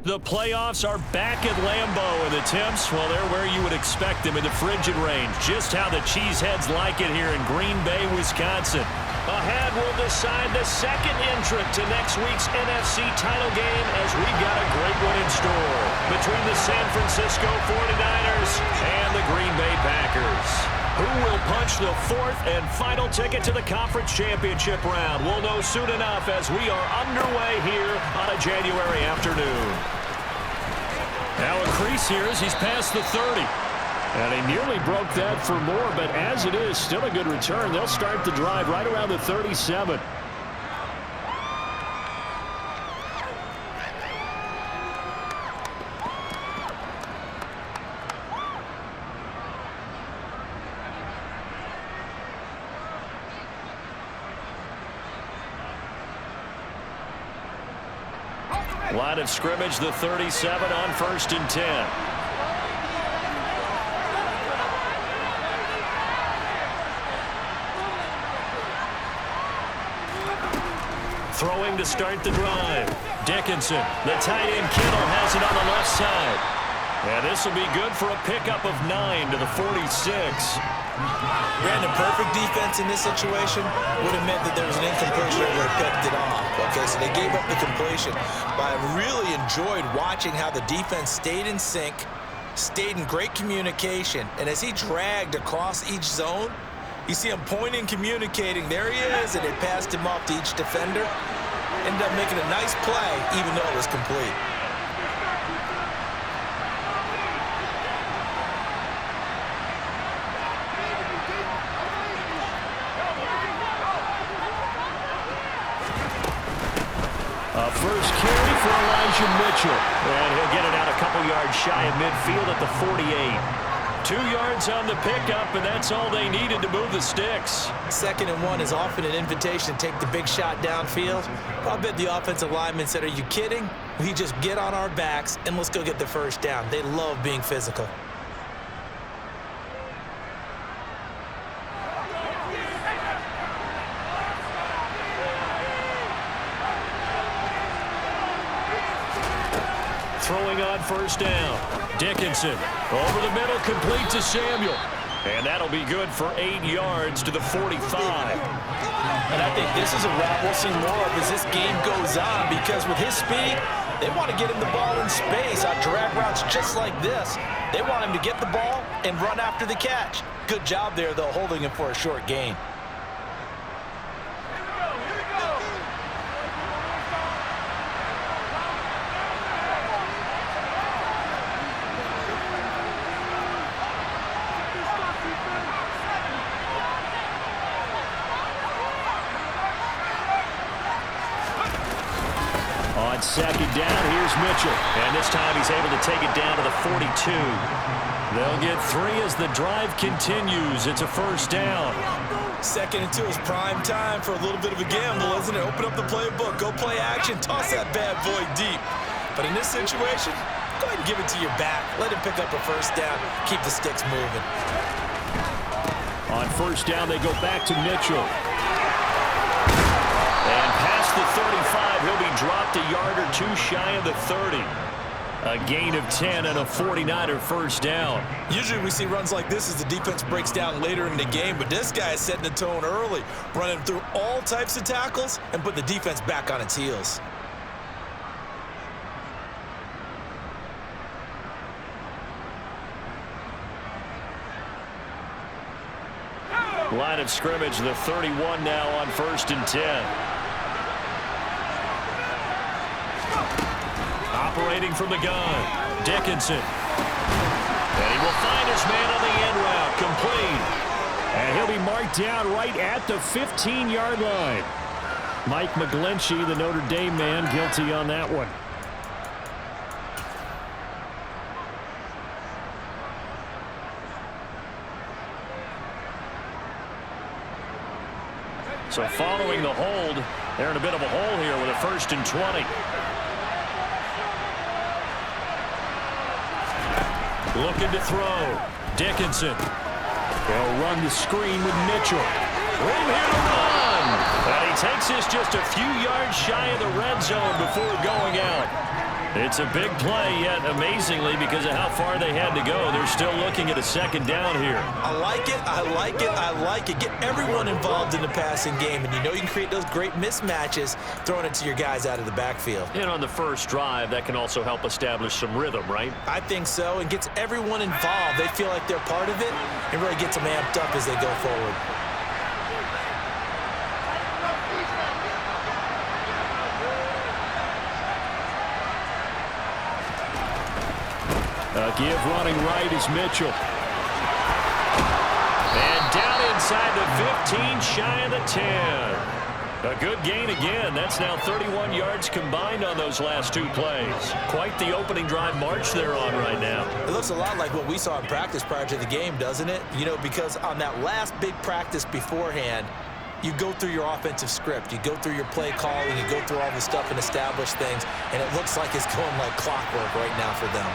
The playoffs are back at Lambeau, and the temps, well, they're where you would expect them in the frigid range. Just how the Cheeseheads like it here in Green Bay, Wisconsin. Ahead will decide the second entrant to next week's NFC title game, as we've got a great one in store between the San Francisco 49ers and the Green Bay Packers. Who will punch the fourth and final ticket to the conference championship round? We'll know soon enough as we are underway here on a January afternoon. Now a crease here as he's past the 30. And he nearly broke that for more, but as it is, still a good return. They'll start the drive right around the 37. Line of scrimmage, the 37 on 1st and 10. Throwing to start the drive. Dickinson, the tight end Kittle has it on the left side. And this will be good for a pickup of 9 to the 46. Brandon, perfect defense in this situation would have meant that there was an incompletion that would have picked it off. Okay, so they gave up the completion. But I really enjoyed watching how the defense stayed in sync, stayed in great communication, and as he dragged across each zone, you see him pointing, communicating. There he is, and they passed him off to each defender. Ended up making a nice play, even though it was complete. First carry for Elijah Mitchell. And he'll get it out a couple yards shy of midfield at the 48. 2 yards on the pickup, and that's all they needed to move the sticks. 2nd and 1 is often an invitation to take the big shot downfield. I bet the offensive linemen said, are you kidding? We just get on our backs and let's go get the first down. They love being physical. Throwing on 1st down. Dickinson over the middle, complete to Samuel. And that'll be good for 8 yards to the 45. And I think this is a route we'll see more of as this game goes on, because with his speed, they want to get him the ball in space on drag routes just like this. They want him to get the ball and run after the catch. Good job there, though, holding him for a short gain. On 2nd down, here's Mitchell. And this time he's able to take it down to the 42. They'll get 3 as the drive continues. It's a 1st down. 2nd and 2 is prime time for a little bit of a gamble, isn't it? Open up the playbook, go play action, toss that bad boy deep. But in this situation, go ahead and give it to your back. Let him pick up a 1st down. Keep the sticks moving. On 1st down, they go back to Mitchell. And past the 35, he'll be dropped a yard or 2 shy of the 30. A gain of 10 and a 49er 1st down. Usually we see runs like this as the defense breaks down later in the game, but this guy is setting the tone early, running through all types of tackles and put the defense back on its heels. Line of scrimmage, the 31 now on 1st and 10. Operating from the gun, Dickinson. And he will find his man on the end route, complete. And he'll be marked down right at the 15-yard line. Mike McGlinchey, the Notre Dame man, guilty on that one. So following the hold, they're in a bit of a hole here with a 1st and 20. Looking to throw. Dickinson. They'll run the screen with Mitchell. Room here to run. And he takes this just a few yards shy of the red zone before going out. It's a big play, yet amazingly, because of how far they had to go, they're still looking at a second down here. I like it, I like it, I like it. Get everyone involved in the passing game, and you know you can create those great mismatches throwing it to your guys out of the backfield. And on the first drive, that can also help establish some rhythm, right? I think so, and gets everyone involved. They feel like they're part of it, and really gets them amped up as they go forward. Give running right is Mitchell. And down inside the 15, shy of the 10. A good gain again. That's now 31 yards combined on those last two plays. Quite the opening drive march they're on right now. It looks a lot like what we saw in practice prior to the game, doesn't it? You know, because on that last big practice beforehand, you go through your offensive script. You go through your play calling. You go through all the stuff and establish things. And it looks like it's going like clockwork right now for them.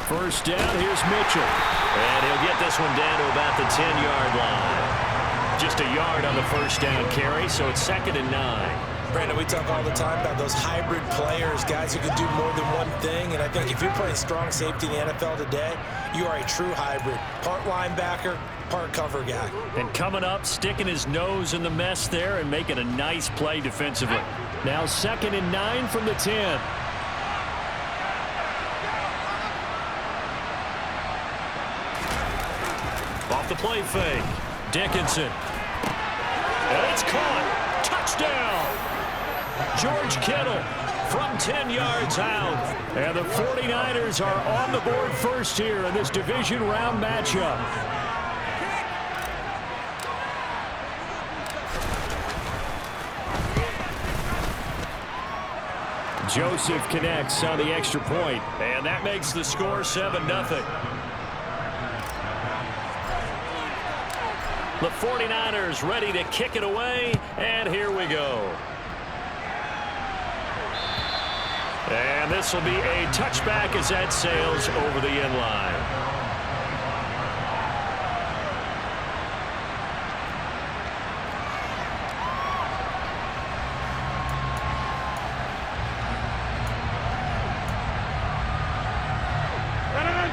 First down, here's Mitchell. And he'll get this one down to about the 10-yard line. Just a yard on the first down carry, so it's 2nd and 9. Brandon, we talk all the time about those hybrid players, guys who can do more than one thing. And I think if you're playing strong safety in the NFL today, you are a true hybrid. Part linebacker, part cover guy. And coming up, sticking his nose in the mess there and making a nice play defensively. Now 2nd and 9 from the 10. Off the play fake. Dickinson. And it's caught. Touchdown. George Kittle from 10 yards out. And the 49ers are on the board first here in this division round matchup. Joseph connects on the extra point. And that makes the score 7-0. The 49ers ready to kick it away, and here we go. And this will be a touchback as that sails over the end line.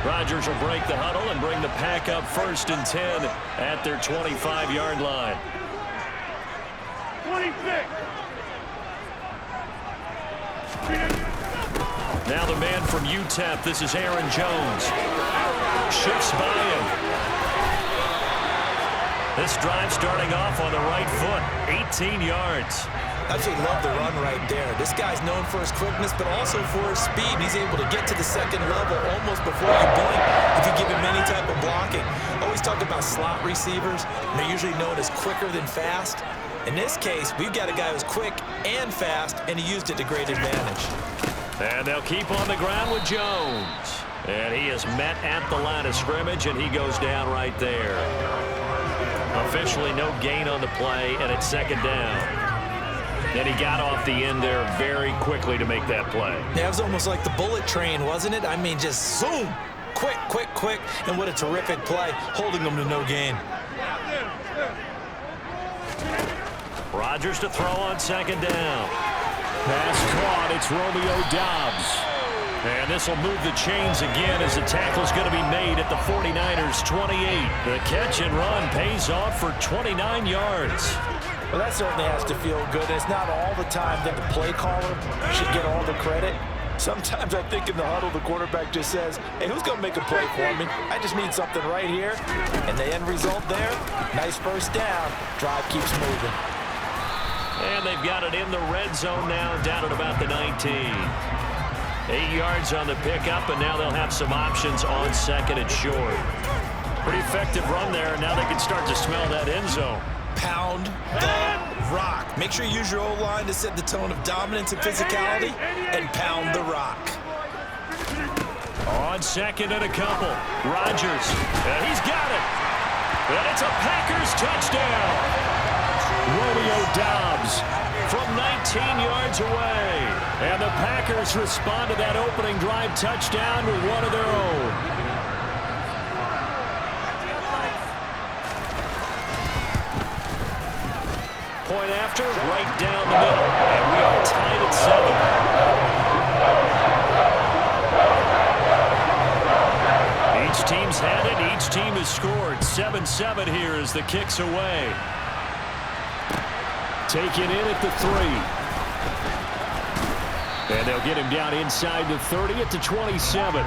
Rodgers will break the huddle and bring the pack up 1st and 10 at their 25-yard line. 26. Now the man from UTEP, this is Aaron Jones. Shifts by him. This drive starting off on the right foot, 18 yards. I absolutely love the run right there. This guy's known for his quickness, but also for his speed. He's able to get to the second level almost before you blink if you give him any type of blocking. Always talk about slot receivers. They're usually known as quicker than fast. In this case, we've got a guy who's quick and fast, and he used it to great advantage. And they'll keep on the ground with Jones. And he is met at the line of scrimmage, and he goes down right there. Officially no gain on the play, and it's 2nd down. And he got off the end there very quickly to make that play. Yeah, it was almost like the bullet train, wasn't it? I mean, just zoom, quick, quick, quick, and what a terrific play, holding them to no gain. Rodgers to throw on 2nd down. Pass caught, it's Romeo Doubs. And this will move the chains again as the tackle's going to be made at the 49ers' 28. The catch and run pays off for 29 yards. Well, that certainly has to feel good. And it's not all the time that the play caller should get all the credit. Sometimes I think in the huddle, the quarterback just says, hey, who's going to make a play for me? I just need something right here. And the end result there, nice first down. Drive keeps moving. And they've got it in the red zone now, down at about the 19. 8 yards on the pickup, and now they'll have some options on 2nd and short. Pretty effective run there, and now they can start to smell that end zone. Pound the rock. Make sure you use your O-line to set the tone of dominance and physicality, and pound the rock. On 2nd and a couple. Rodgers, and he's got it. And it's a Packers touchdown. Romeo Doubs from 19 yards away. And the Packers respond to that opening drive touchdown with one of their own. point after, right down the middle. And we are tied at 7. Each team's had it. Each team has scored. 7-7 here as the kick's away. Taken in at the 3. And they'll get him down inside the 30 at the 27.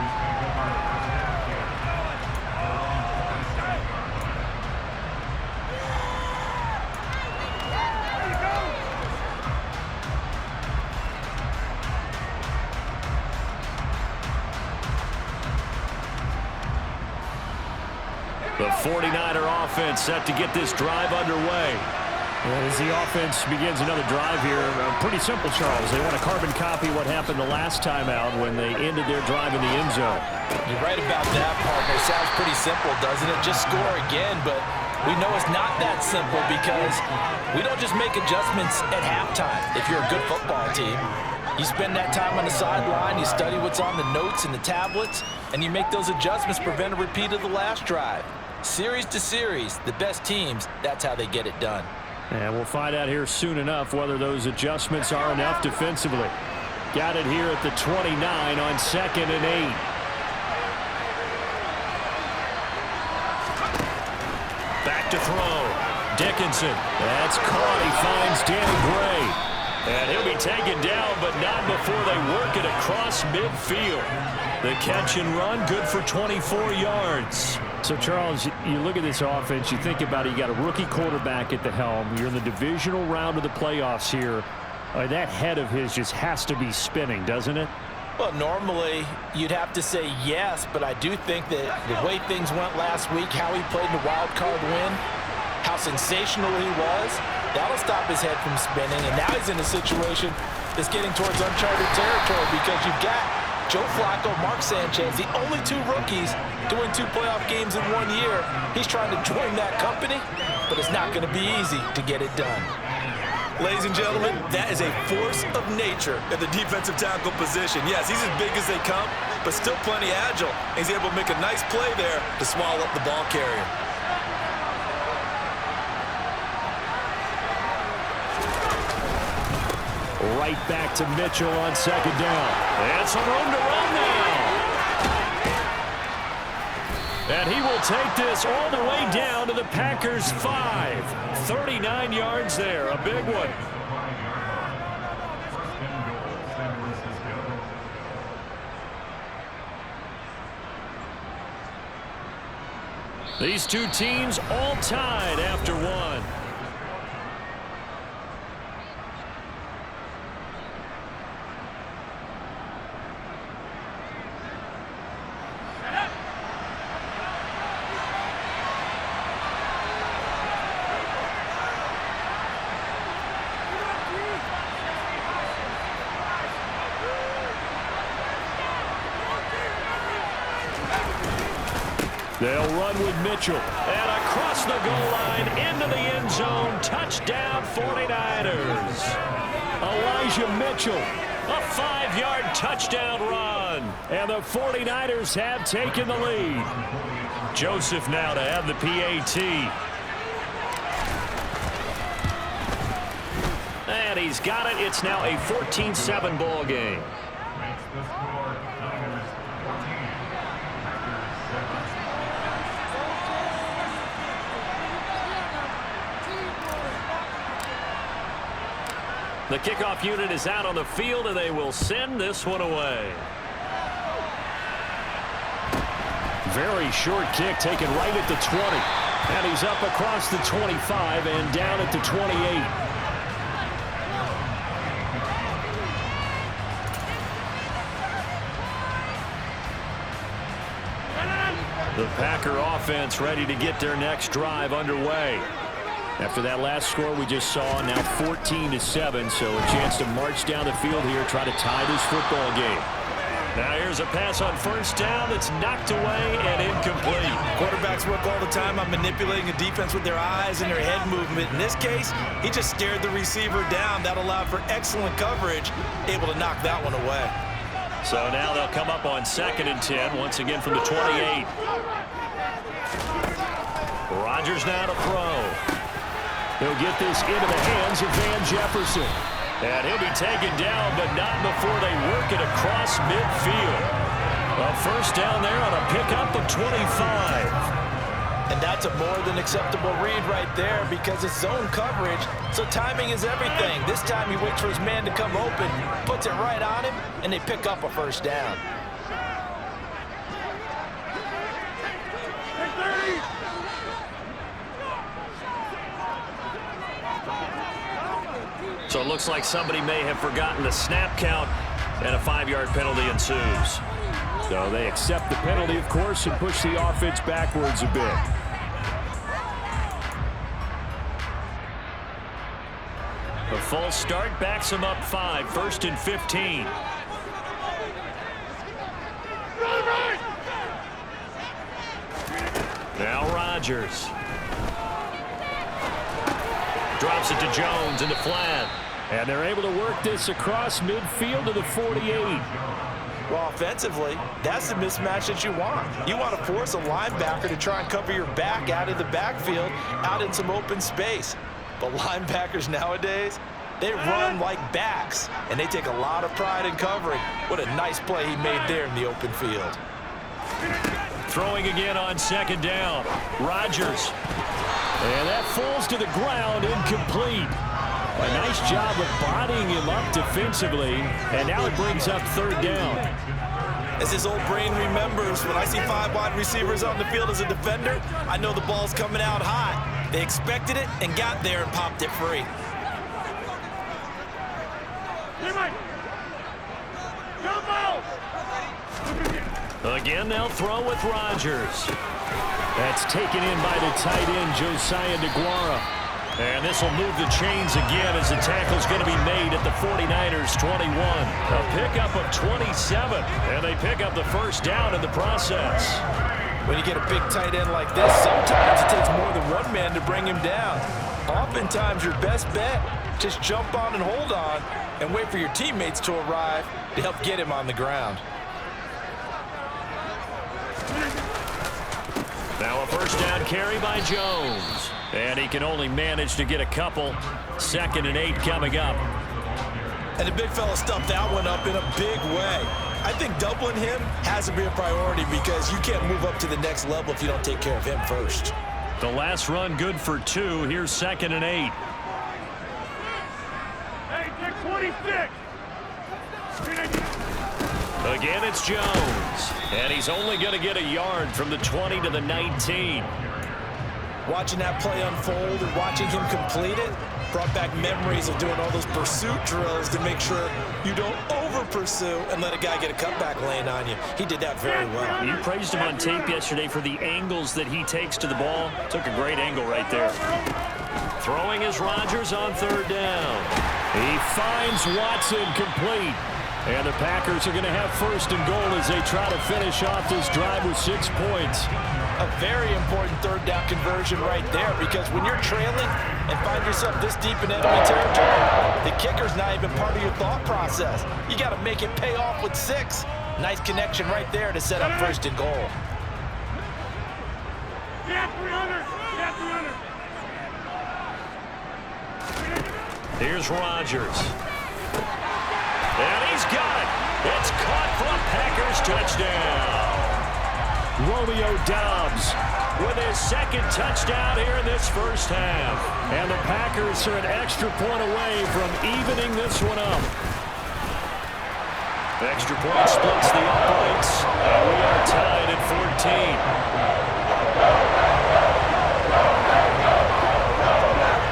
The 49er offense set to get this drive underway. As the offense begins another drive here, pretty simple, Charles. They want to carbon copy what happened the last time out when they ended their drive in the end zone. You're right about that, partner. Sounds pretty simple, doesn't it? Just score again, but we know it's not that simple because we don't just make adjustments at halftime. If you're a good football team, you spend that time on the sideline, you study what's on the notes and the tablets, and you make those adjustments to prevent a repeat of the last drive. Series to series, the best teams, that's how they get it done. And we'll find out here soon enough whether those adjustments are enough defensively. Got it here at the 29 on 2nd and 8. Back to throw. Dickinson. That's caught. He finds Danny Gray. And he'll be taken down, but not before they work it across midfield. The catch and run, good for 24 yards. So, Charles, you look at this offense, you think about it, you got a rookie quarterback at the helm. You're in the divisional round of the playoffs here. That head of his just has to be spinning, doesn't it? Well, normally you'd have to say yes, but I do think that the way things went last week, how he played in the wild card win, how sensational he was, that'll stop his head from spinning. And now he's in a situation that's getting towards uncharted territory because you've got Joe Flacco, Mark Sanchez, the only 2 rookies to win 2 playoff games in 1 year. He's trying to join that company, but it's not going to be easy to get it done. Ladies and gentlemen, that is a force of nature at the defensive tackle position. Yes, he's as big as they come, but still plenty agile. He's able to make a nice play there to swallow up the ball carrier. Right back to Mitchell on 2nd down. And some room to run now. And he will take this all the way down to the Packers' 5. 39 yards there, a big one. These 2 teams all tied after 1. They'll run with Mitchell. And across the goal line into the end zone. Touchdown 49ers. Elijah Mitchell. A 5-yard touchdown run. And the 49ers have taken the lead. Joseph now to have the PAT. And he's got it. It's now a 14-7 ball game. The kickoff unit is out on the field, and they will send this one away. Very short kick taken right at the 20. And he's up across the 25 and down at the 28. The Packer offense ready to get their next drive underway. After that last score we just saw, now 14-7, so a chance to march down the field here, try to tie this football game. Now here's a pass on 1st down that's knocked away and incomplete. Quarterbacks work all the time on manipulating a defense with their eyes and their head movement. In this case, he just stared the receiver down. That allowed for excellent coverage, able to knock that one away. So now they'll come up on 2nd and 10, once again from the 28. Rodgers now to throw. He'll get this into the hands of Van Jefferson. And he'll be taken down, but not before they work it across midfield. A first down there on a pickup of 25. And that's a more than acceptable read right there because it's zone coverage, so timing is everything. This time he waits for his man to come open, puts it right on him, and they pick up a first down. So it looks like somebody may have forgotten the snap count, and a 5-yard penalty ensues. So they accept the penalty, of course, and push the offense backwards a bit. A false start backs them up 5, 1st and 15. Now Rodgers. Drops it to Jones into flat. And they're able to work this across midfield to the 48. Well, offensively, that's the mismatch that you want. You want to force a linebacker to try and cover your back out of the backfield, out in some open space. But linebackers nowadays, they run like backs, and they take a lot of pride in covering. What a nice play he made there in the open field. Throwing again on 2nd down. Rodgers. And that falls to the ground, incomplete. A nice job of bodying him up defensively, and now it brings up 3rd down. As his old brain remembers, when I see 5 wide receivers on the field as a defender, I know the ball's coming out hot. They expected it and got there and popped it free. Again, they'll throw with Rodgers. That's taken in by the tight end, Josiah DeGuara. And this will move the chains again as the tackle's going to be made at the 49ers' 21. A pickup of 27, and they pick up the first down in the process. When you get a big tight end like this, sometimes it takes more than one man to bring him down. Oftentimes, your best bet, just jump on and hold on and wait for your teammates to arrive to help get him on the ground. Now a first down carry by Jones. And he can only manage to get a couple. 2nd and 8 coming up. And the big fella stuffed that one up in a big way. I think doubling him has to be a priority because you can't move up to the next level if you don't take care of him first. The last run good for 2. Here's 2nd and 8. Hey, take 26. Again, it's Jones. And he's only going to get a yard from the 20 to the 19. Watching that play unfold and watching him complete it brought back memories of doing all those pursuit drills to make sure you don't over-pursue and let a guy get a cutback lane on you. He did that very well. You praised him on tape yesterday for the angles that he takes to the ball. Took a great angle right there. Throwing is Rodgers on 3rd down. He finds Watson complete. And the Packers are going to have 1st and goal as they try to finish off this drive with 6 points. A very important 3rd down conversion right there because when you're trailing and find yourself this deep in enemy territory, the kicker's not even part of your thought process. You got to make it pay off with 6. Nice connection right there to set up 1st and goal. Yeah, 300. Yeah, 300. Here's Rodgers. And he's got it. It's caught for a Packers touchdown. Romeo Doubs with his 2nd touchdown here in this first half. And the Packers are an extra point away from evening this one up. The extra point splits the uprights. And we are tied at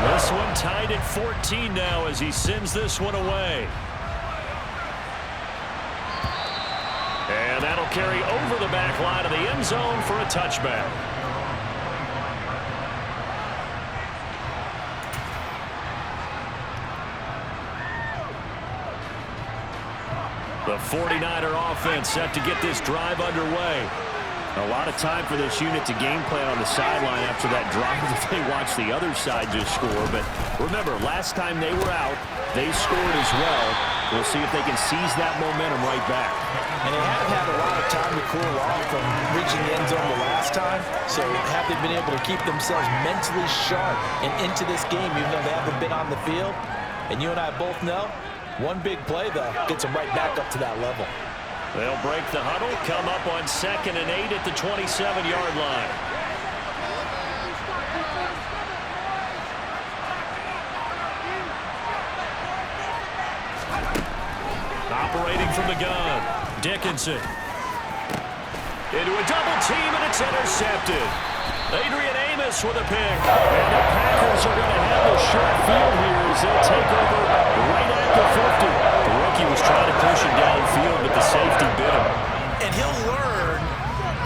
14. This one tied at 14 now as he sends this one away. And that'll carry over the back line of the end zone for a touchback. The 49er offense set to get this drive underway. A lot of time for this unit to game plan on the sideline after that drive if they watch the other side just score. But remember, last time they were out, they scored as well. We'll see if they can seize that momentum right back. And they haven't had a lot of time to cool off from reaching the end zone the last time. So have they been able to keep themselves mentally sharp and into this game even though they haven't been on the field? And you and I both know, one big play, though, gets them right back up to that level. They'll break the huddle, come up on 2nd and 8 at the 27-yard line. Operating from the gun, Dickinson. Into a double team, and it's intercepted. Adrian Amos with a pick. And the Packers are going to have a short field here as they take over right at the 50. The rookie was trying to push it downfield, but the safety bit him. And he'll learn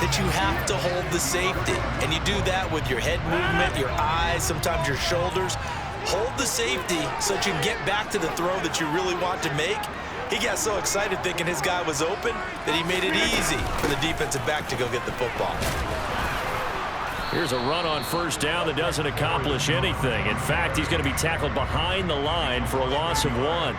that you have to hold the safety. And you do that with your head movement, your eyes, sometimes your shoulders. Hold the safety so that you can get back to the throw that you really want to make. He got so excited thinking his guy was open that he made it easy for the defensive back to go get the football. Here's a run on 1st down that doesn't accomplish anything. In fact, he's going to be tackled behind the line for a loss of 1.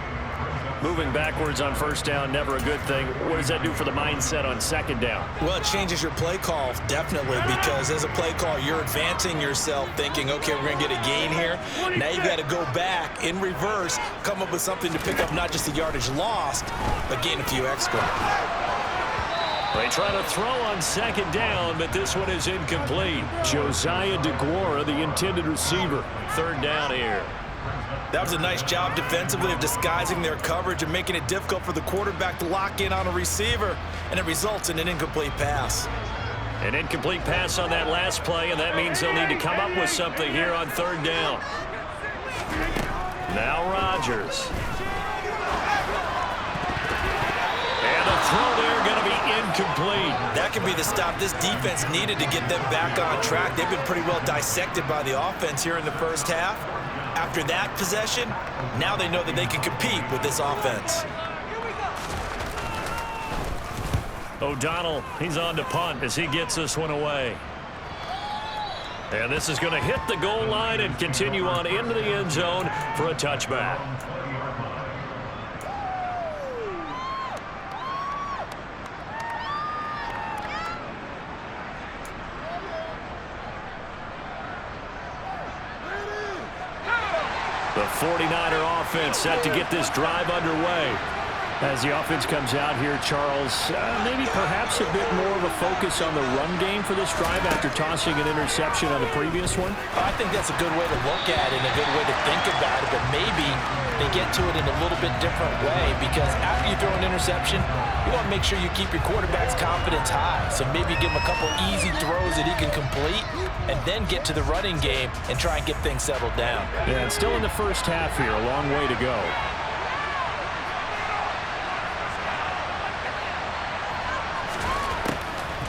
Moving backwards on 1st down, never a good thing. What does that do for the mindset on 2nd down? Well, it changes your play call, definitely, because as a play call, you're advancing yourself thinking, okay, we're going to get a gain here. Now you've got to go back in reverse, come up with something to pick up not just the yardage lost, but gain a few extra. They try to throw on 2nd down, but this one is incomplete. Josiah DeGuara, the intended receiver. 3rd down here. That was a nice job defensively of disguising their coverage and making it difficult for the quarterback to lock in on a receiver, and it results in an incomplete pass. An incomplete pass on that last play, and that means they'll need to come up with something here on 3rd down. Now Rodgers. And the throw there going to be incomplete. That could be the stop this defense needed to get them back on track. They've been pretty well dissected by the offense here in the 1st half. After that possession, now they know that they can compete with this offense. O'Donnell, he's on to punt as he gets this one away. And this is going to hit the goal line and continue on into the end zone for a touchback. The 49er offense set to get this drive underway. As the offense comes out here, Charles, maybe perhaps a bit more of a focus on the run game for this drive after tossing an interception on the previous one? I think that's a good way to look at it and a good way to think about it, but maybe they get to it in a little bit different way because after you throw an interception, you want to make sure you keep your quarterback's confidence high. So maybe give him a couple easy throws that he can complete and then get to the running game and try and get things settled down. Yeah, it's still in the 1st half here, a long way to go.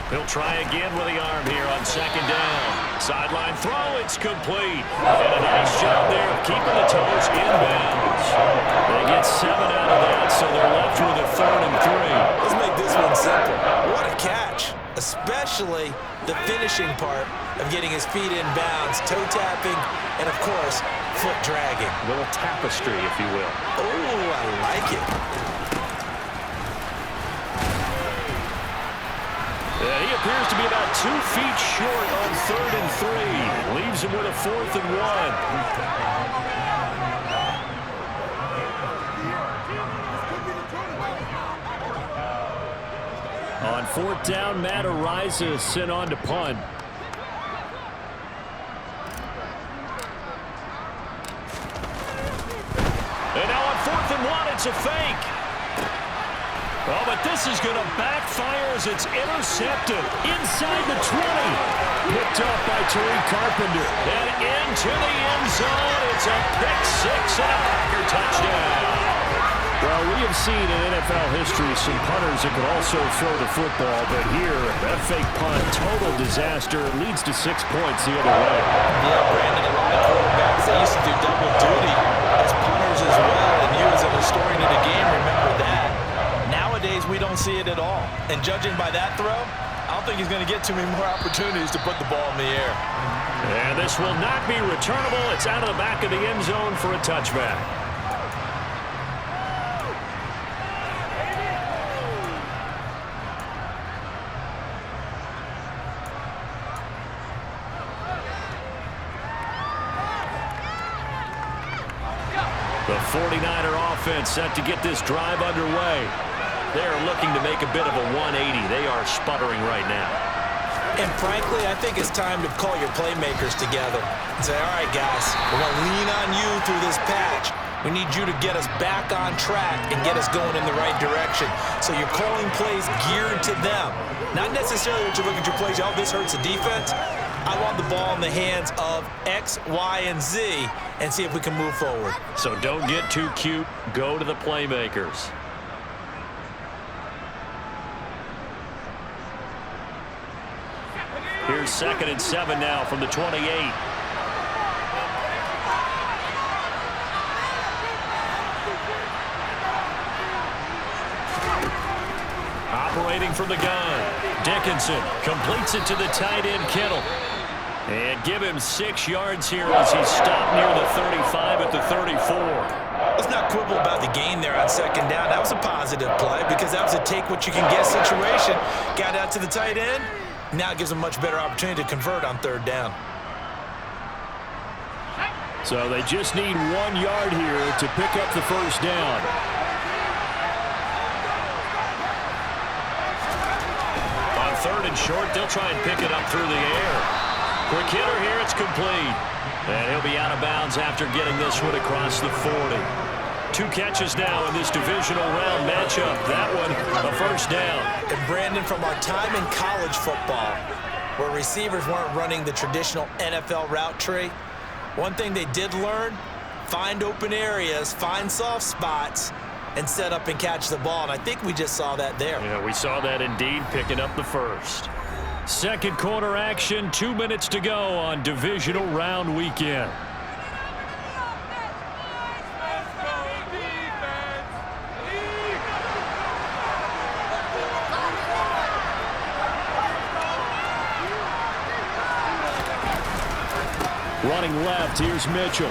He'll try again with the arm here on 2nd down. Sideline throw, it's complete. And a nice job there of keeping the toes in bounds. They get 7 out of that, so they're left with a 3rd and 3. Let's make this one simple. What a catch, especially the finishing part of getting his feet in bounds, toe tapping, and of course, foot dragging. A little tapestry, if you will. Oh, I like it. He appears to be about 2 feet short on 3rd and 3. Leaves him with a 4th and 1. On 4th down, Matt Ariza is sent on to punt. And now on 4th and 1, it's a fake. Oh, but this is going to backfire as it's intercepted inside the 20. Picked up by Tariq Carpenter. And into the end zone. It's a pick-6 and a Packer touchdown. Well, we have seen in NFL history some punters that could also throw the football, but here, that fake punt, total disaster. It leads to 6 points the other way. Yeah, Brandon, a lot of quarterbacks, they used to do double duty as punters as well, and you as a historian of the game remember that. Nowadays, we don't see it at all. And judging by that throw, I don't think he's going to get too many more opportunities to put the ball in the air. And this will not be returnable. It's out of the back of the end zone for a touchback. The 49er offense set to get this drive underway. They're looking to make a bit of a 180. They are sputtering right now. And frankly, I think it's time to call your playmakers together and say, all right, guys, we're going to lean on you through this patch. We need you to get us back on track and get us going in the right direction. So you're calling plays geared to them. Not necessarily that you look at your plays, oh, this hurts the defense. I want the ball in the hands of X, Y, and Z and see if we can move forward. So don't get too cute. Go to the playmakers. Here's 2nd and 7 now from the 28. Operating from the gun. Dickinson completes it to the tight end, Kittle. And give him 6 yards here as he's stopped near the 35 at the 34. Let's not quibble about the gain there on 2nd down. That was a positive play because that was a take-what-you-can-get situation. Got out to the tight end. Now it gives them a much better opportunity to convert on 3rd down. So they just need 1 yard here to pick up the 1st down. On 3rd and short, they'll try and pick it up through the air. Quick hitter here, it's complete. And he'll be out of bounds after getting this one across the 40. 2 catches now in this divisional round matchup. That one, a 1st down. And Brandon, from our time in college football, where receivers weren't running the traditional NFL route tree, one thing they did learn, find open areas, find soft spots, and set up and catch the ball. And I think we just saw that there. Yeah, we saw that indeed, picking up the 1st. 2nd quarter action, 2 minutes to go on divisional round weekend. Running left, here's Mitchell.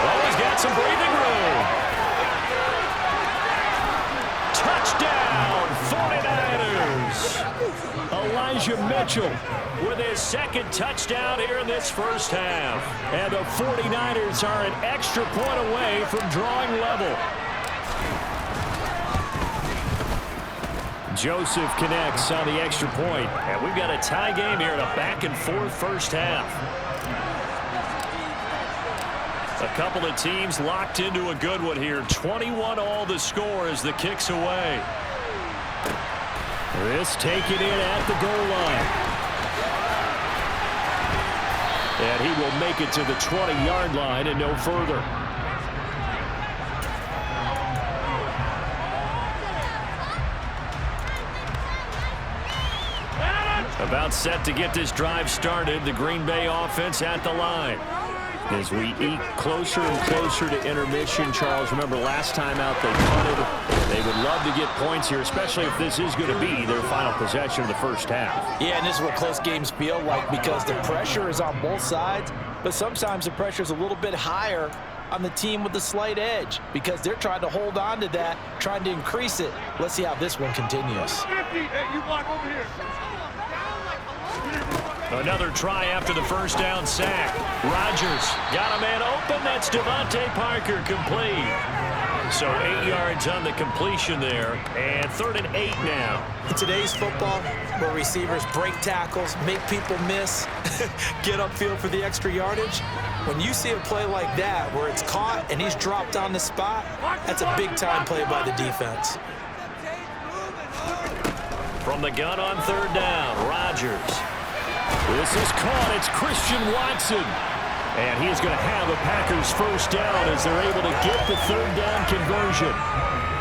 Oh, he's got some breathing room. Touchdown, 49ers. Elijah Mitchell with his 2nd touchdown here in this 1st half. And the 49ers are an extra point away from drawing level. Joseph connects on the extra point. And we've got a tie game here in a back-and-forth 1st half. A couple of teams locked into a good one here. 21-all the score as the kick's away. This taken in at the goal line. And he will make it to the 20-yard line and no further. About set to get this drive started. The Green Bay offense at the line. As we eke closer and closer to intermission, Charles, remember last time out they punted. They would love to get points here, especially if this is going to be their final possession of the 1st half. Yeah, and this is what close games feel like because the pressure is on both sides, but sometimes the pressure is a little bit higher on the team with the slight edge because they're trying to hold on to that, trying to increase it. Let's see how this one continues. 50. Hey, you block over here. Another try after the 1st down sack. Rodgers got a man open. That's Devontae Parker, complete. So 8 yards on the completion there. And 3rd and 8 now. In today's football, where receivers break tackles, make people miss, get upfield for the extra yardage, when you see a play like that where it's caught and he's dropped on the spot, that's a big-time play by the defense. From the gun on 3rd down, Rodgers. This is caught. It's Christian Watson. And he is going to have a Packers 1st down as they're able to get the 3rd down conversion.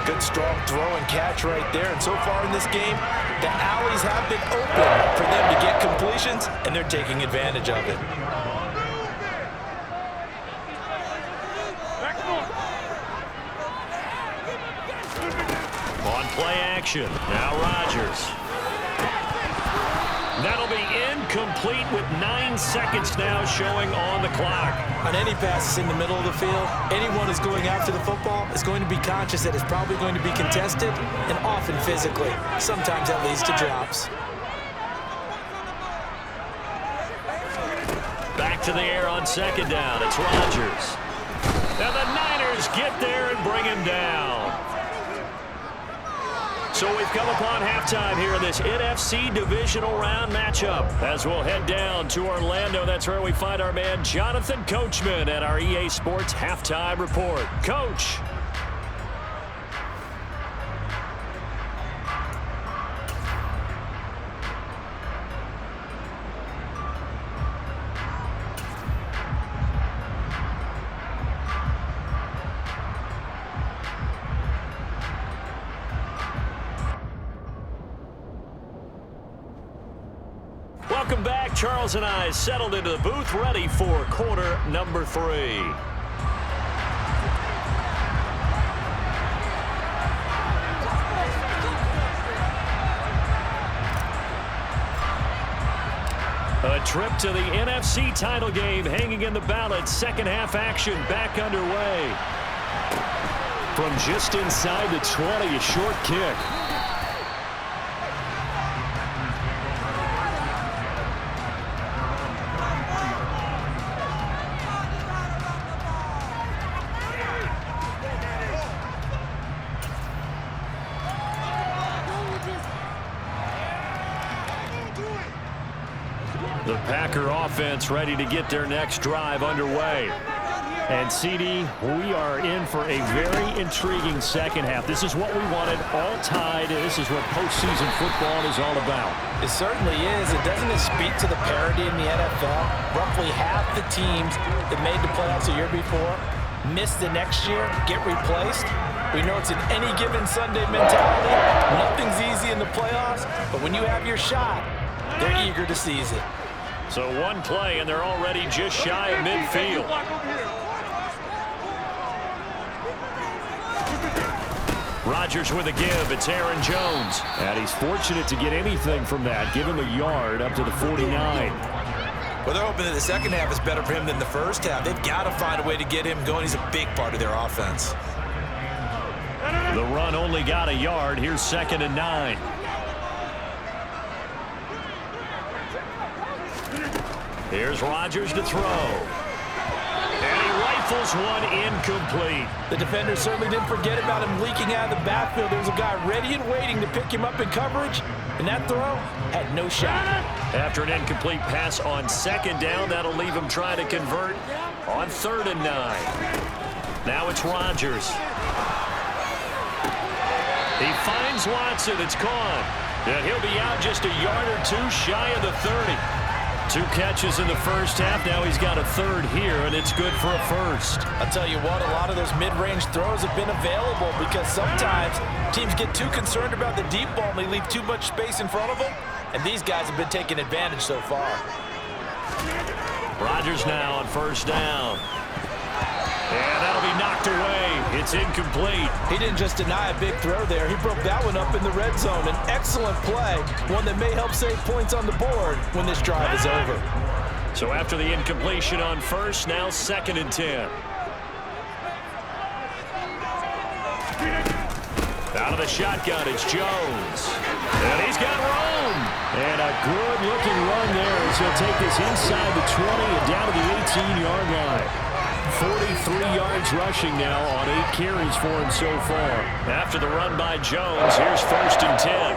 Good, strong throw and catch right there. And so far in this game, the alleys have been open for them to get completions, and they're taking advantage of it. On play action. Now Rodgers. That'll be incomplete with 9 seconds now showing on the clock. On any passes in the middle of the field, anyone who's going after the football is going to be conscious that it's probably going to be contested and often physically. Sometimes that leads to drops. Back to the air on second down. It's Rodgers. Now the Niners get there and bring him down. So we've come upon halftime here in this NFC divisional round matchup. As we'll head down to Orlando, that's where we find our man Jonathan Coachman at our EA Sports Halftime Report. Coach. Welcome back. Charles and I settled into the booth, ready for quarter number 3. A trip to the NFC title game hanging in the balance. Second half action back underway. From just inside the 20, a short kick. The Packer offense ready to get their next drive underway. And, CD, we are in for a very intriguing second half. This is what we wanted, all tied. This is what postseason football is all about. It certainly is. Doesn't it speak to the parity in the NFL? Roughly half the teams that made the playoffs a year before miss the next year, get replaced. We know it's an any given Sunday mentality. Nothing's easy in the playoffs, but when you have your shot, they're eager to seize it. So one play, and they're already just shy of midfield. Rodgers with a give. It's Aaron Jones. And he's fortunate to get anything from that. Give him a yard up to the 49. Well, they're hoping that the second half is better for him than the first half. They've got to find a way to get him going. He's a big part of their offense. The run only got a yard. Here's 2nd and 9. Here's Rodgers to throw. And he rifles one incomplete. The defender certainly didn't forget about him leaking out of the backfield. There was a guy ready and waiting to pick him up in coverage, and that throw had no shot. After an incomplete pass on 2nd down, that'll leave him trying to convert on 3rd and 9. Now it's Rodgers. He finds Watson. It's gone. And he'll be out just a yard or 2 shy of the 30. 2 catches in the first half. Now he's got a 3rd here, and it's good for a 1st. I'll tell you what, a lot of those mid-range throws have been available because sometimes teams get too concerned about the deep ball and they leave too much space in front of them, and these guys have been taking advantage so far. Rodgers now on 1st down. And that'll be knocked away. It's incomplete. He didn't just deny a big throw there. He broke that one up in the red zone. An excellent play, one that may help save points on the board when this drive is over. So after the incompletion on 1st, now 2nd and 10. Out of the shotgun, it's Jones. And he's got room. And a good-looking run there as he'll take this inside the 20 and down to the 18-yard line. 43 yards rushing now on 8 carries for him so far. After the run by Jones, here's 1st and 10.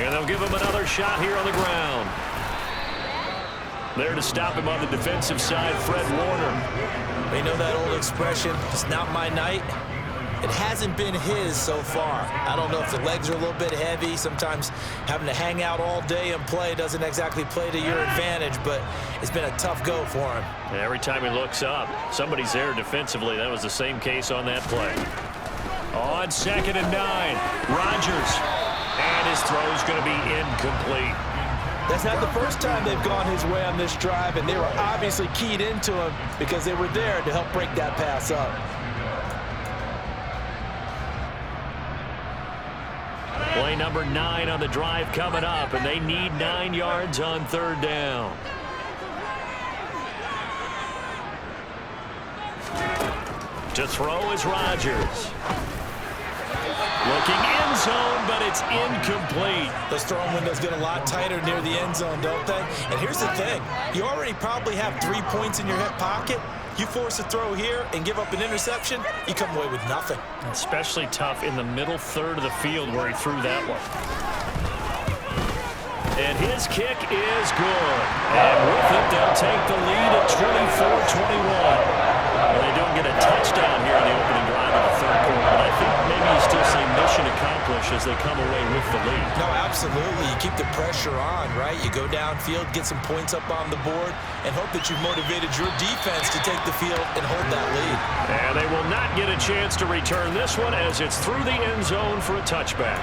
And they'll give him another shot here on the ground. There to stop him on the defensive side, Fred Warner. You know that old expression, it's not my night? It hasn't been his so far. I don't know if the legs are a little bit heavy. Sometimes having to hang out all day and play doesn't exactly play to your advantage, but it's been a tough go for him. And every time he looks up, somebody's there defensively. That was the same case on that play. On 2nd and 9, Rodgers. And his throw's going to be incomplete. That's not the first time they've gone his way on this drive, and they were obviously keyed into him because they were there to help break that pass up. Play number 9 on the drive coming up, and they need 9 yards on 3rd down. To throw is Rodgers. Looking end zone, but it's incomplete. Those throwing windows get a lot tighter near the end zone, don't they? And here's the thing. You already probably have 3 points in your hip pocket. You force a throw here and give up an interception, you come away with nothing. Especially tough in the middle third of the field where he threw that one. And his kick is good. And with it, they'll take the lead at 24-21. Well, they don't get a touchdown here in the opening drive of the 3rd quarter, but I think maybe you still say mission accomplished as they come away with the lead. No, absolutely. You keep the pressure on, right? You go downfield, get some points up on the board, and hope that you've motivated your defense to take the field and hold that lead. And they will not get a chance to return this one as it's through the end zone for a touchback.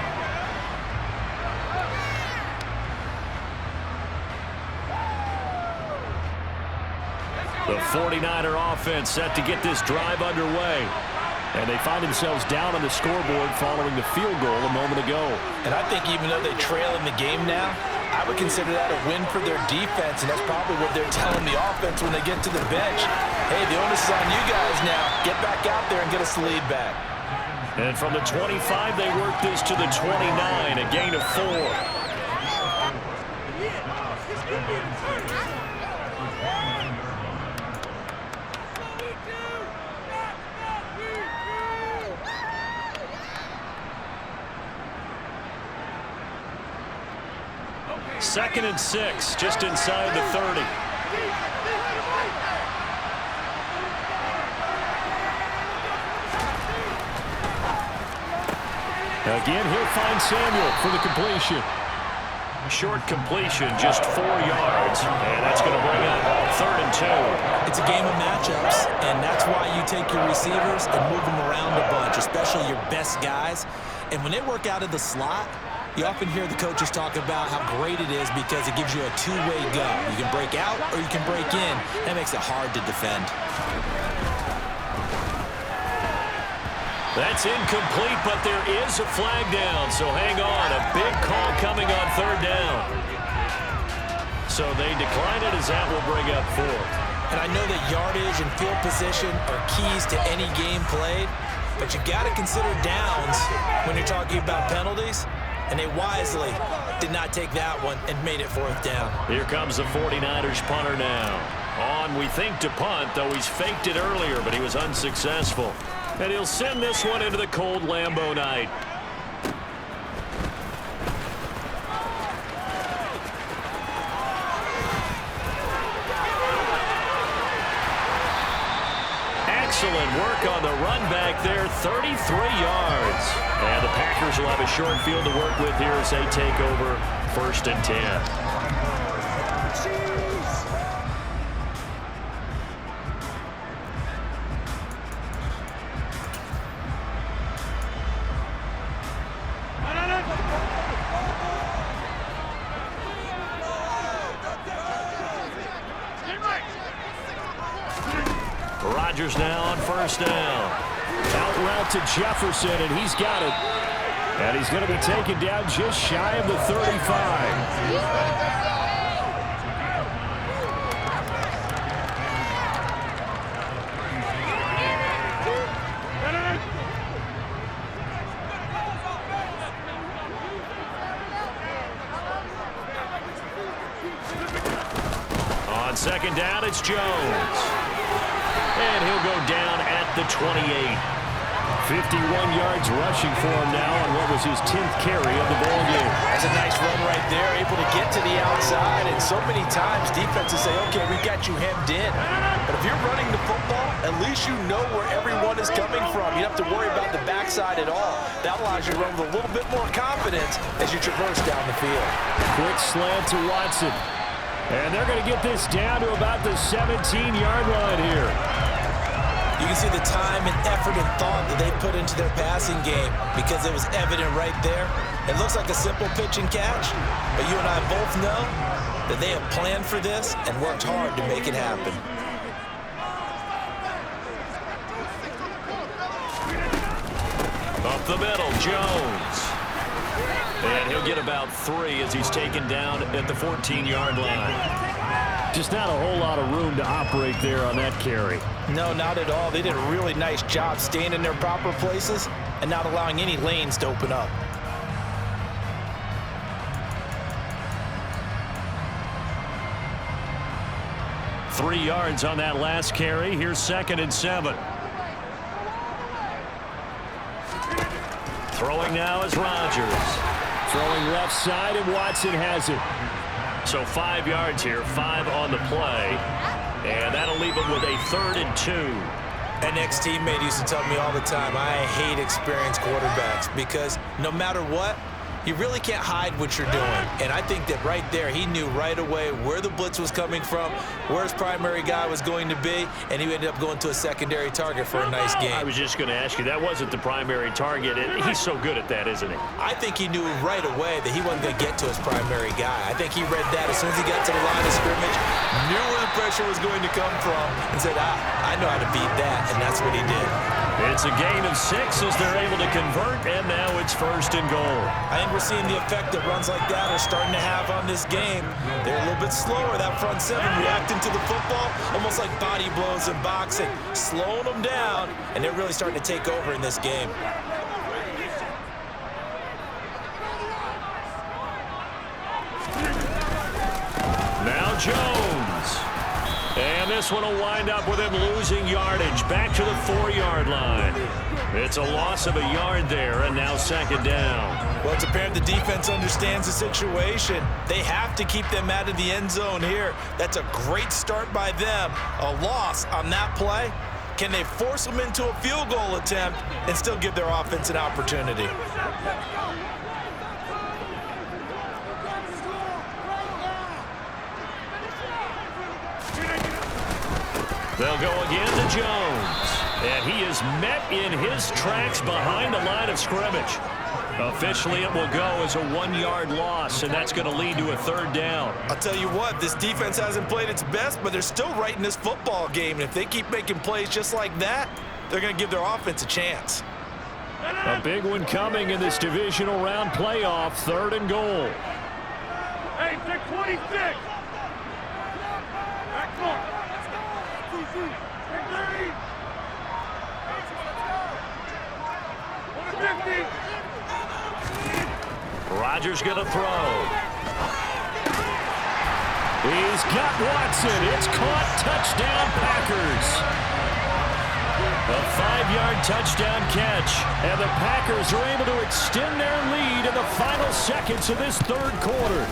The 49er offense set to get this drive underway. And they find themselves down on the scoreboard following the field goal a moment ago. And I think even though they trail in the game now, I would consider that a win for their defense, and that's probably what they're telling the offense when they get to the bench. Hey, the onus is on you guys now. Get back out there and get us the lead back. And from the 25, they work this to the 29, a gain of 4. Second and 6, just inside the 30. Again, he'll find Samuel for the completion. Short completion, just 4 yards. And that's going to bring up 3rd and 2. It's a game of matchups, and that's why you take your receivers and move them around a bunch, especially your best guys. And when they work out of the slot, you often hear the coaches talk about how great it is because it gives you a two-way go. You can break out or you can break in. That makes it hard to defend. That's incomplete, but there is a flag down, so hang on. A big call coming on 3rd down. So they decline it as that will bring up 4th. And I know that yardage and field position are keys to any game played, but you got to consider downs when you're talking about penalties. And they wisely did not take that one and made it 4th down. Here comes the 49ers punter now. On, we think, to punt, though he's faked it earlier, but he was unsuccessful. And he'll send this one into the cold Lambeau night. Excellent work on the run back there, 33 yards. And the Packers will have a short field to work with here as they take over 1st and 10. Rodgers now on 1st down. Out route to Jefferson, and he's got it. And he's going to be taken down just shy of the 35. On 2nd down, it's Jones. And he'll go down at the 28. 51 yards rushing for him now on what was his 10th carry of the ball game. That's a nice run right there, able to get to the outside. And so many times defenses say, okay, we got you hemmed in. But if you're running the football, at least you know where everyone is coming from. You don't have to worry about the backside at all. That allows you to run with a little bit more confidence as you traverse down the field. Quick slant to Watson. And they're going to get this down to about the 17-yard line here. You can see the time and effort and thought that they put into their passing game because it was evident right there. It looks like a simple pitch and catch, but you and I both know that they have planned for this and worked hard to make it happen. Up the middle, Jones. And he'll get about 3 as he's taken down at the 14-yard line. Just not a whole lot of room to operate there on that carry. No, not at all. They did a really nice job staying in their proper places and not allowing any lanes to open up. Three yards on that last carry. Here's 2nd and 7. Throwing now is Rodgers. Throwing left side, and Watson has it. So 5 yards here, 5 on the play. And that'll leave him with a 3rd and 2. An ex-teammate used to tell me all the time, I hate experienced quarterbacks because no matter what, you really can't hide what you're doing. And I think that right there, he knew right away where the blitz was coming from, where his primary guy was going to be, and he ended up going to a secondary target for a nice game. I was just going to ask you, that wasn't the primary target. He's so good at that, isn't he? I think he knew right away that he wasn't going to get to his primary guy. I think he read that as soon as he got to the line of scrimmage, knew where the pressure was going to come from, and said, I know how to beat that, and that's what he did. It's a gain of 6 as they're able to convert, and now it's 1st and goal. I think we're seeing the effect that runs like that are starting to have on this game. They're a little bit slower, that front 7 reacting to the football, almost like body blows in boxing, slowing them down, and they're really starting to take over in this game. Now Jones. And this one will wind up with him losing yardage back to the 4-yard line. It's a loss of a yard there, and now 2nd down. Well, it's apparent the defense understands the situation. They have to keep them out of the end zone here. That's a great start by them. A loss on that play. Can they force them into a field goal attempt and still give their offense an opportunity? They'll go again to Jones. And he is met in his tracks behind the line of scrimmage. Officially, it will go as a 1-yard loss, and that's going to lead to a 3rd down. I'll tell you what, this defense hasn't played its best, but they're still right in this football game. And if they keep making plays just like that, they're going to give their offense a chance. A big one coming in this divisional round playoff, 3rd and goal. Hey, pick 26. Back north. Rodgers going to throw. He's got Watson. It's caught. Touchdown, Packers. A 5-yard touchdown catch. And the Packers are able to extend their lead in the final seconds of this 3rd quarter.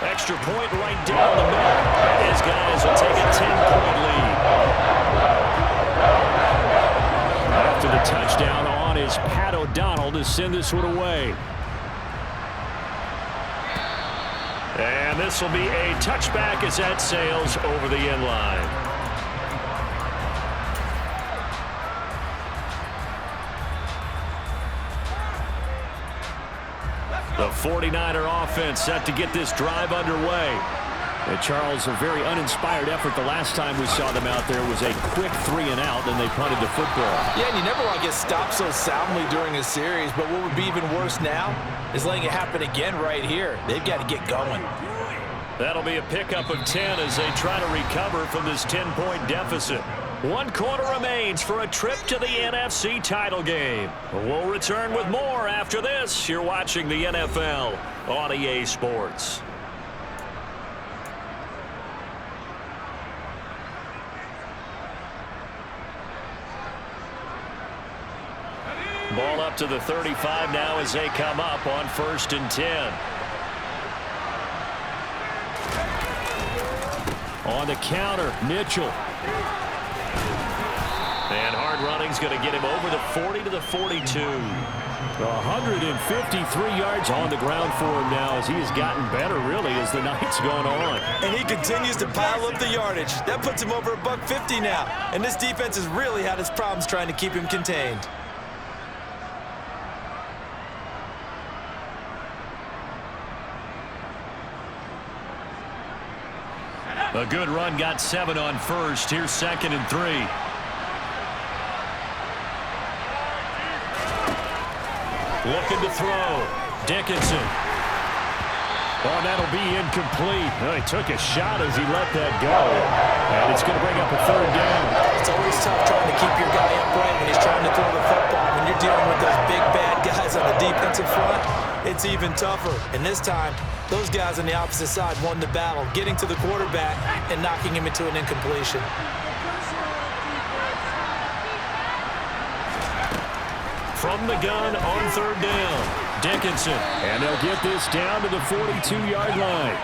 Extra point right down the middle. His guys will take a 10-point lead. After the touchdown on is Pat O'Donnell to send this one away. And this will be a touchback as that sails over the end line. The 49er offense set to get this drive underway. And Charles, a very uninspired effort. The last time we saw them out there was a quick 3-and-out, and they punted the football. Yeah, and you never want to get stopped so soundly during a series, but what would be even worse now is letting it happen again right here. They've got to get going. That'll be a pickup of 10 as they try to recover from this 10-point deficit. 1 quarter remains for a trip to the NFC title game. We'll return with more after this. You're watching the NFL on EA Sports. Ball up to the 35 now as they come up on 1st and 10. On the counter, Mitchell. And hard running he's going to get him over the 40 to the 42. 153 yards on the ground for him now as he has gotten better, really, as the night's gone on. And he continues to pile up the yardage. That puts him over $150 now. And this defense has really had its problems trying to keep him contained. A good run, got 7 on first. Here's 2nd and 3. Looking to throw. Dickinson. Oh, that'll be incomplete. Oh, he took a shot as he let that go. And it's going to bring up a 3rd down. It's always tough trying to keep your guy upright when he's trying to throw the football. When you're dealing with those big, bad guys on the defensive front, it's even tougher. And this time, those guys on the opposite side won the battle, getting to the quarterback and knocking him into an incompletion. From the gun on 3rd down. Dickinson. And they'll get this down to the 42-yard line.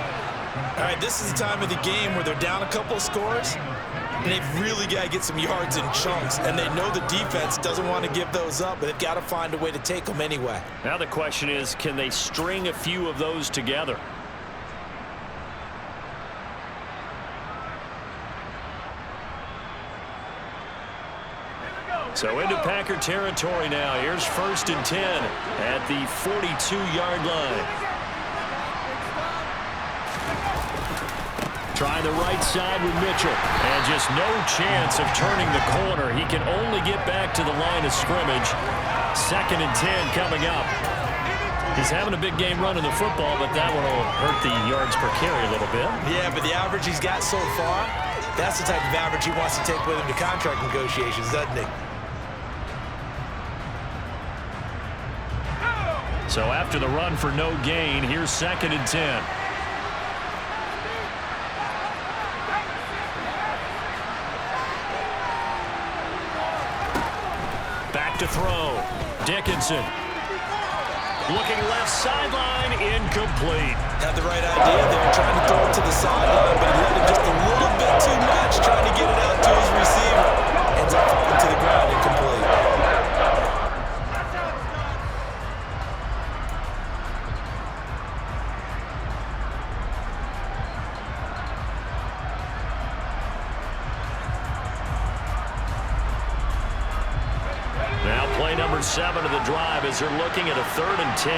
All right, this is the time of the game where they're down a couple of scores, and they've really got to get some yards in chunks, and they know the defense doesn't want to give those up, but they've got to find a way to take them anyway. Now the question is, can they string a few of those together? So into Packer territory now. Here's 1st and 10 at the 42-yard line. Trying the right side with Mitchell. And just no chance of turning the corner. He can only get back to the line of scrimmage. 2nd and 10 coming up. He's having a big game running the football, but that one will hurt the yards per carry a little bit. Yeah, but the average he's got so far, that's the type of average he wants to take with him to contract negotiations, doesn't he? So after the run for no gain, here's 2nd and 10. Back to throw. Dickinson. Looking left sideline, incomplete. Had the right idea there, trying to throw it to the sideline, but he let it just a little bit too much, trying to get it out to his receiver. Ends up falling to the ground, incomplete. Now play number 7 of the drive as they're looking at a 3rd and 10.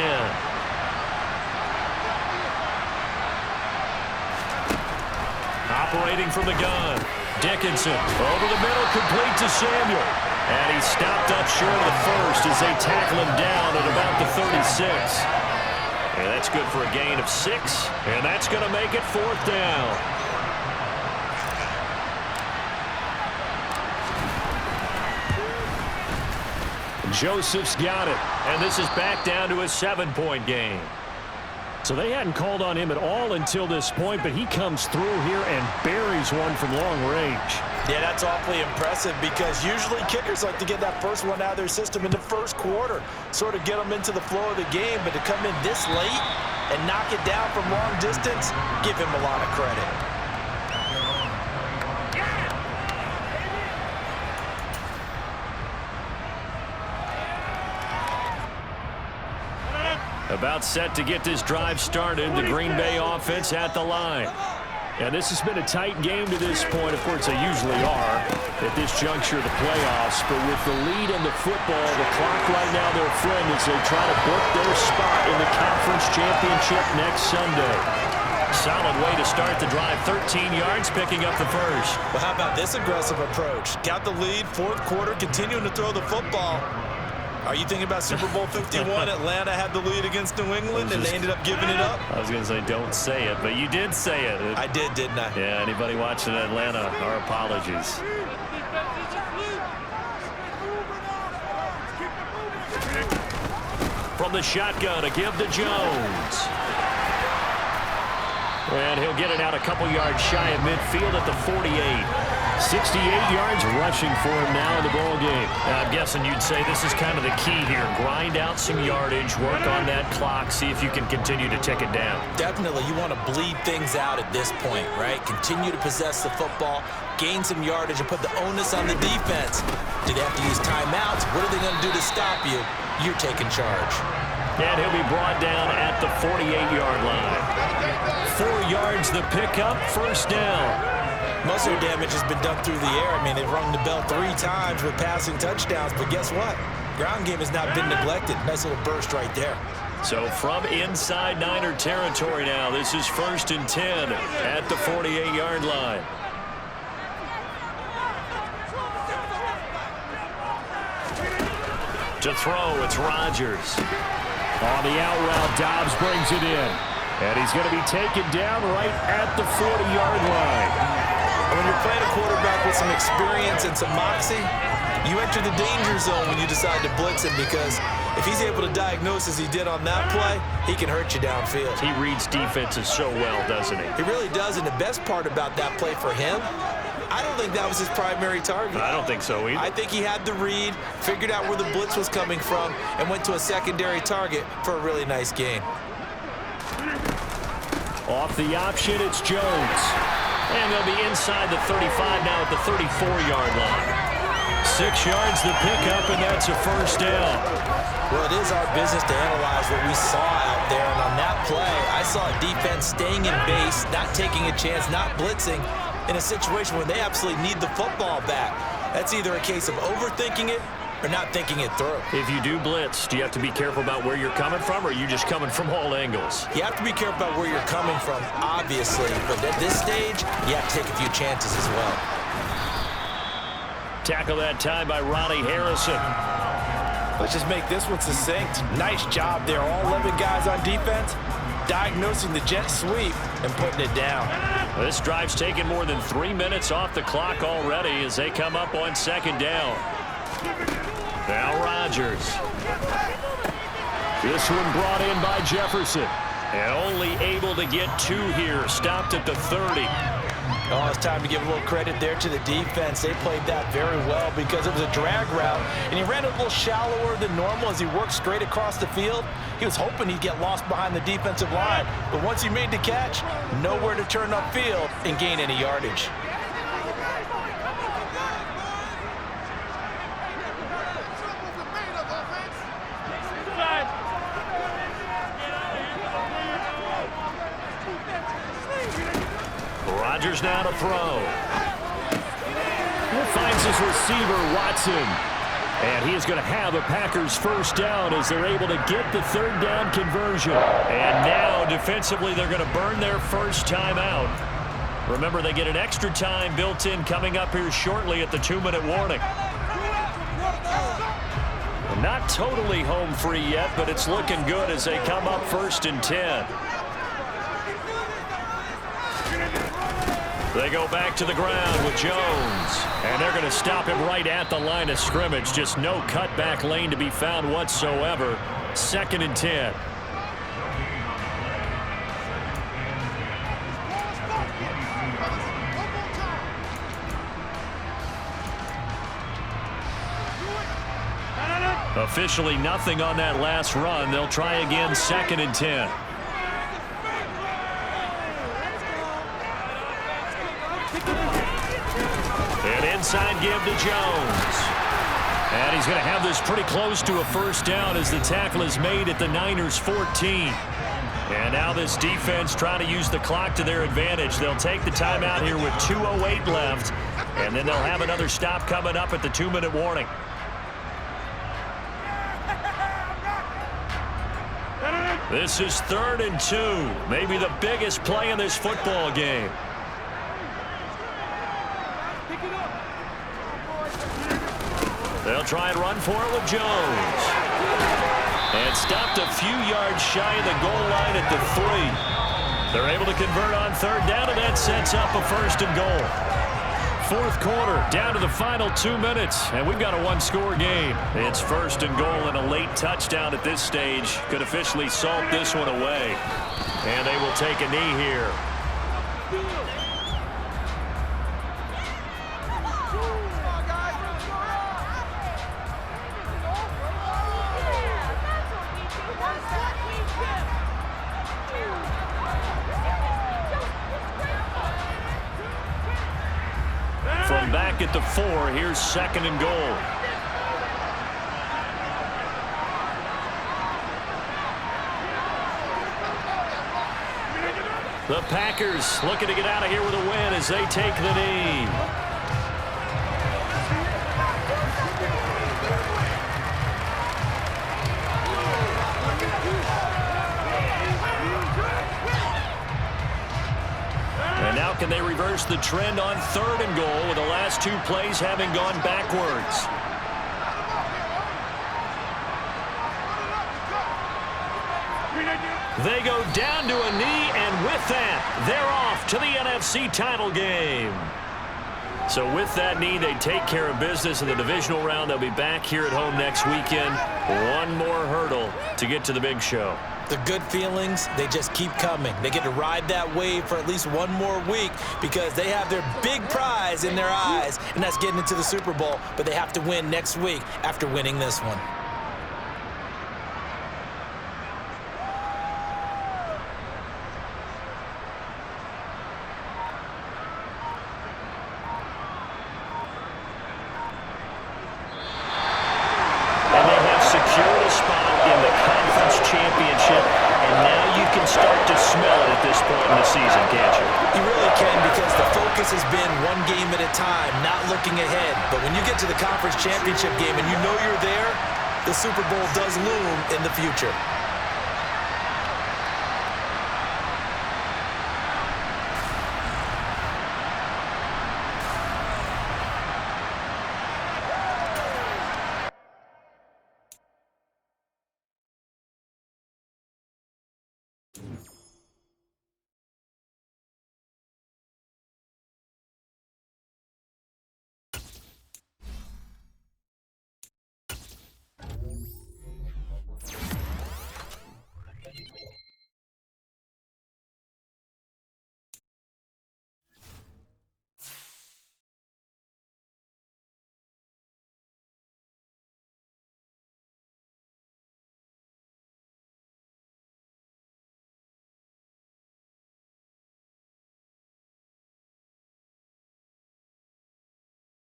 Operating from the gun. Dickinson over the middle, complete to Samuel. And he stopped up short of the first as they tackle him down at about the 36. And that's good for a gain of 6. And that's going to make it 4th down. Joseph's got it, and this is back down to a 7-point game. So they hadn't called on him at all until this point, but he comes through here and buries one from long range. Yeah, that's awfully impressive because usually kickers like to get that first one out of their system in the first quarter, sort of get them into the flow of the game, but to come in this late and knock it down from long distance, give him a lot of credit. About set to get this drive started. The Green Bay offense at the line. And this has been a tight game to this point. Of course, they usually are at this juncture of the playoffs. But with the lead in the football, the clock right now their friend as they try to book their spot in the conference championship next Sunday. Solid way to start the drive. 13 yards, picking up the first. Well, how about this aggressive approach? Got the lead, 4th quarter, continuing to throw the football. Are you thinking about Super Bowl 51? Atlanta had the lead against New England, and they ended up giving it up? I was going to say, don't say it, but you did say it. I did, didn't I? Yeah, anybody watching Atlanta, our apologies. From the shotgun, a give to Jones. And he'll get it out a couple yards shy of midfield at the 48. 68 yards rushing for him now in the ball game. I'm guessing you'd say this is kind of the key here. Grind out some yardage, work on that clock, see if you can continue to tick it down. Definitely, you want to bleed things out at this point, right? Continue to possess the football, gain some yardage, and put the onus on the defense. Do they have to use timeouts? What are they going to do to stop you? You're taking charge. And he'll be brought down at the 48-yard line. 4 yards the pickup, first down. Most of their damage has been done through the air. I mean, they've rung the bell 3 times with passing touchdowns, but guess what? Ground game has not been neglected. Nice little burst right there. So from inside Niner territory now, this is 1st and 10 at the 48-yard line. To throw, it's Rodgers. On the out route, Dobbs brings it in. And he's going to be taken down right at the 40-yard line. When you're playing a quarterback with some experience and some moxie, you enter the danger zone when you decide to blitz him, because if he's able to diagnose as he did on that play, he can hurt you downfield. He reads defenses so well, doesn't he? He really does, and the best part about that play for him, I don't think that was his primary target. I don't think so either. I think he had the read, figured out where the blitz was coming from, and went to a secondary target for a really nice gain. Off the option, it's Jones. And they'll be inside the 35 now at the 34-yard line. 6 yards the pickup, and that's a first down. Well, it is our business to analyze what we saw out there, and on that play, I saw a defense staying in base, not taking a chance, not blitzing, in a situation where they absolutely need the football back. That's either a case of overthinking it or not thinking it through. If you do blitz, do you have to be careful about where you're coming from, or are you just coming from all angles? You have to be careful about where you're coming from, obviously, but at this stage, you have to take a few chances as well. Tackle that time by Ronnie Harrison. Let's just make this one succinct. Nice job there. All 11 guys on defense, diagnosing the jet sweep and putting it down. This drive's taken more than 3 minutes off the clock already as they come up on 2nd down. Now Rodgers. This one brought in by Jefferson. And only able to get 2 here. Stopped at the 30. Oh, it's time to give a little credit there to the defense. They played that very well because it was a drag route, and he ran a little shallower than normal as he worked straight across the field. He was hoping he'd get lost behind the defensive line, but once he made the catch, nowhere to turn upfield and gain any yardage. Rodgers now to throw. He finds his receiver, Watson. And he is going to have a Packers first down as they're able to get the 3rd down conversion. And now, defensively, they're going to burn their first timeout. Remember, they get an extra time built in coming up here shortly at the 2-minute warning. Not totally home free yet, but it's looking good as they come up 1st and 10. They go back to the ground with Jones. And they're going to stop him right at the line of scrimmage. Just no cutback lane to be found whatsoever. 2nd and 10. Officially nothing on that last run. They'll try again 2nd and 10. Inside give to Jones. And he's going to have this pretty close to a first down as the tackle is made at the Niners 14. And now this defense trying to use the clock to their advantage. They'll take the timeout here with 2:08 left. And then they'll have another stop coming up at the 2-minute warning. This is 3rd and 2. Maybe the biggest play in this football game. They'll try and run for it with Jones. And stopped a few yards shy of the goal line at the 3. They're able to convert on 3rd down, and that sets up a 1st and goal. 4th quarter, down to the final 2 minutes, and we've got a 1-score game. It's 1st and goal, and a late touchdown at this stage could officially salt this one away. And they will take a knee here. at the 4. Here's 2nd and goal. The Packers looking to get out of here with a win as they take the knee. And now can they reverse the trend on 3rd and goal with the last 2 plays having gone backwards? They go down to a knee, and with that, they're off to the NFC title game. So with that knee, they take care of business in the divisional round. They'll be back here at home next weekend. One more hurdle to get to the big show. The good feelings, they just keep coming. They get to ride that wave for at least one more week because they have their big prize in their eyes, and that's getting into the Super Bowl. But they have to win next week after winning this one. And they have secured a spot in the conference championship, and now you can start to smell it at this point in the season, can't you? You really can, because the focus has been one game at a time, not looking ahead. But when you get to the conference championship game and you know you're there, the Super Bowl does loom in the future.